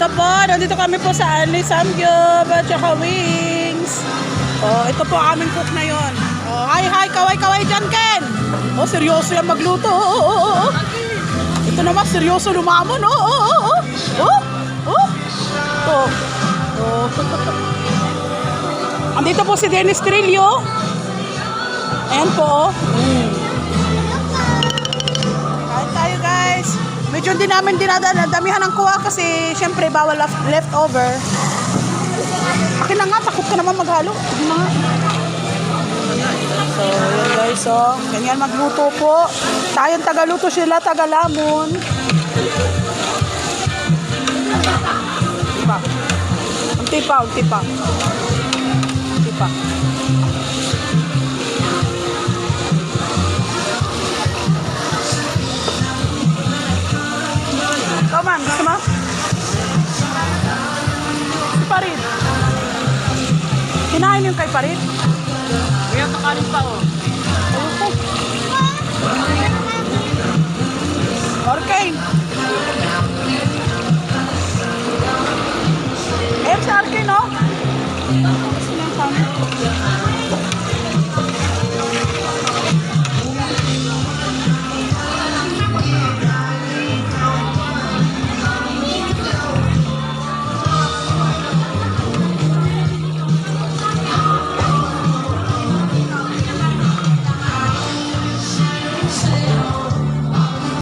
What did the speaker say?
Hello po, nandito kami po sa Anli Samgyup at saka Wings. Oh, ito po ang aming cook na yon. Oh, hi, kaway dyan, Ken. Oh, seryoso yan magluto. Oh. Ito naman, seryoso lumamon. Oh. Andito po si Dennis Trillo. Ayan po. Kain tayo, guys. Medyo hindi namin dinadamihan ng kuha kasi syempre bawal leftover. Akin na nga, takot ka naman maghalo. So, yun guys, ganyan magluto po. Tayong tagaluto, sila tagalamon. Unti pa. Ikaw man, gusto mo? Si Farid. Kinain yung kay Farid? Kaya kakanin pa oh. Ayun po. Arcane. Ayun si Arcane, no? Gusto niya yung